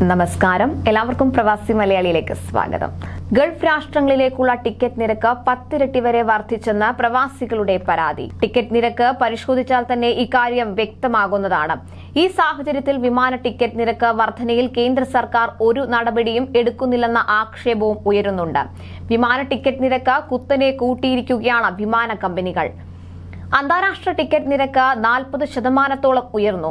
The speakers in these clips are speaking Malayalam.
നമസ്കാരം, എല്ലാവർക്കും പ്രവാസി മലയാളിയിലേക്ക് സ്വാഗതം. ഗൾഫ് രാഷ്ട്രങ്ങളിലേക്കുള്ള ടിക്കറ്റ് നിരക്ക് 10 ഇരട്ടി വരെ വർദ്ധിച്ചെന്ന് പ്രവാസികളുടെ പരാതി. ടിക്കറ്റ് നിരക്ക് പരിശോധിച്ചാൽ തന്നെ ഇക്കാര്യം വ്യക്തമാകുന്നതാണ്. ഈ സാഹചര്യത്തിൽ വിമാന ടിക്കറ്റ് നിരക്ക് വർധനയിൽ കേന്ദ്ര സർക്കാർ ഒരു നടപടിയും എടുക്കുന്നില്ലെന്ന ആക്ഷേപവും ഉയരുന്നുണ്ട്. വിമാന ടിക്കറ്റ് നിരക്ക് കുത്തനെ കൂട്ടിയിരിക്കുകയാണ് വിമാന കമ്പനികൾ. അന്താരാഷ്ട്ര ടിക്കറ്റ് നിരക്ക് 40% ഉയർന്നു.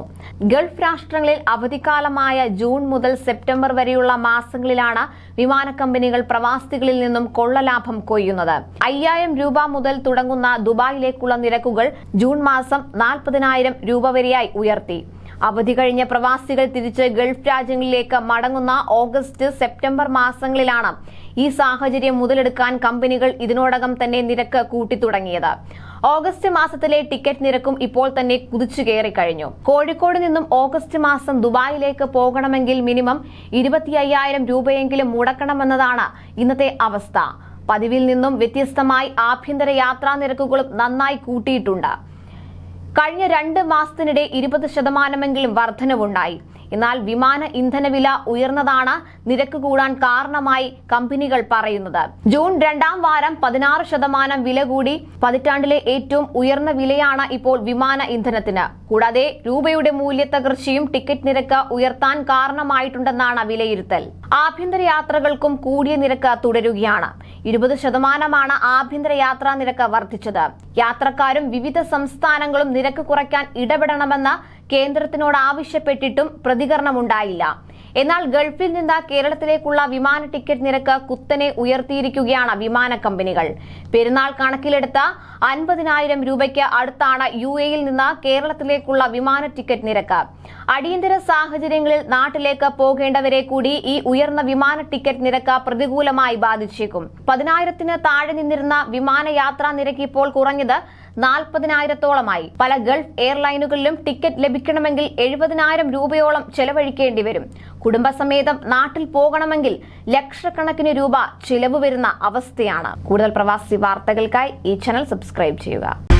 ഗൾഫ് രാഷ്ട്രങ്ങളിൽ അവധിക്കാലമായ ജൂൺ മുതൽ സെപ്റ്റംബർ വരെയുള്ള മാസങ്ങളിലാണ് വിമാന കമ്പനികൾ പ്രവാസികളിൽ നിന്നും കൊള്ളലാഭം കൊയ്യുന്നത്. 5000 രൂപ മുതൽ തുടങ്ങുന്ന ദുബായിലേക്കുള്ള നിരക്കുകൾ ജൂൺ മാസം 40,000 രൂപ വരെയായി ഉയർത്തി. അവധി കഴിഞ്ഞ പ്രവാസികൾ തിരിച്ച് ഗൾഫ് രാജ്യങ്ങളിലേക്ക് മടങ്ങുന്ന ഓഗസ്റ്റ് സെപ്റ്റംബർ മാസങ്ങളിലാണ് ഈ സാഹചര്യം മുതലെടുക്കാൻ കമ്പനികൾ ഇതിനോടകം തന്നെ നിരക്ക് കൂട്ടിത്തുടങ്ങിയത്. ഓഗസ്റ്റ് മാസത്തിലെ ടിക്കറ്റ് നിരക്കും ഇപ്പോൾ തന്നെ കുതിച്ചു കയറി കഴിഞ്ഞു. കോഴിക്കോട് നിന്നും ഓഗസ്റ്റ് മാസം ദുബായിലേക്ക് പോകണമെങ്കിൽ മിനിമം 25,000 രൂപയെങ്കിലും മുടക്കണമെന്നതാണ് ഇന്നത്തെ അവസ്ഥ. പതിവിൽ നിന്നും വ്യത്യസ്തമായി ആഭ്യന്തര യാത്രാ നിരക്കുകളും നന്നായി കൂട്ടിയിട്ടുണ്ട്. കഴിഞ്ഞ 2 മാസത്തിനിടെ 20% വർധനവുണ്ടായി. എന്നാൽ വിമാന ഇന്ധനവില ഉയർന്നതാണ് നിരക്ക് കൂടാൻ കാരണമായി കമ്പനികൾ പറയുന്നത്. ജൂൺ 2ാം വാരം 16% വില കൂടി. പതിറ്റാണ്ടിലെ ഏറ്റവും ഉയർന്ന വിലയാണ് ഇപ്പോൾ വിമാന ഇന്ധനത്തിന്. കൂടാതെ രൂപയുടെ മൂല്യത്തകർച്ചയും ടിക്കറ്റ് നിരക്ക് ഉയർത്താൻ കാരണമായിട്ടുണ്ടെന്നാണ് വിലയിരുത്തൽ. ആഭ്യന്തര യാത്രകൾക്കും കൂടിയ നിരക്ക് തുടരുകയാണ്. 20% ആഭ്യന്തര യാത്രാ നിരക്ക് വർദ്ധിച്ചത്. യാത്രക്കാരും വിവിധ സംസ്ഥാനങ്ങളും നിരക്ക് കുറയ്ക്കാൻ ഇടപെടണമെന്ന് കേന്ദ്രത്തിനോട് ആവശ്യപ്പെട്ടിട്ടും പ്രതികരണമുണ്ടായില്ല. എന്നാൽ ഗൾഫിൽ നിന്ന് കേരളത്തിലേക്കുള്ള വിമാന ടിക്കറ്റ് നിരക്ക് കുത്തനെ ഉയർത്തിയിരിക്കുകയാണ് വിമാന കമ്പനികൾ. പെരുന്നാൾ കണക്കിലെടുത്ത 50,000 രൂപയ്ക്ക് അടുത്താണ് UAEയിൽ നിന്ന് കേരളത്തിലേക്കുള്ള വിമാന ടിക്കറ്റ് നിരക്ക്. അടിയന്തര സാഹചര്യങ്ങളിൽ നാട്ടിലേക്ക് പോകേണ്ടവരെ കൂടി ഈ ഉയർന്ന വിമാന ടിക്കറ്റ് നിരക്ക് പ്രതികൂലമായി ബാധിച്ചേക്കും. 10,000-ന് താഴെ നിന്നിരുന്ന വിമാനയാത്രാ നിരക്ക് ഇപ്പോൾ കുറഞ്ഞത് 40,000-ഓളമായി. പല ഗൾഫ് എയർലൈനുകളിലും ടിക്കറ്റ് ലഭിക്കണമെങ്കിൽ 70,000 രൂപയോളം ചെലവഴിക്കേണ്ടി വരും. കുടുംബസമേതം നാട്ടിൽ പോകണമെങ്കിൽ ലക്ഷക്കണക്കിന് രൂപ ചിലവ് വരുന്ന അവസ്ഥയാണ്. കൂടുതൽ പ്രവാസി വാർത്തകൾക്കായി ഈ ചാനൽ സബ്സ്ക്രൈബ് ചെയ്യുക.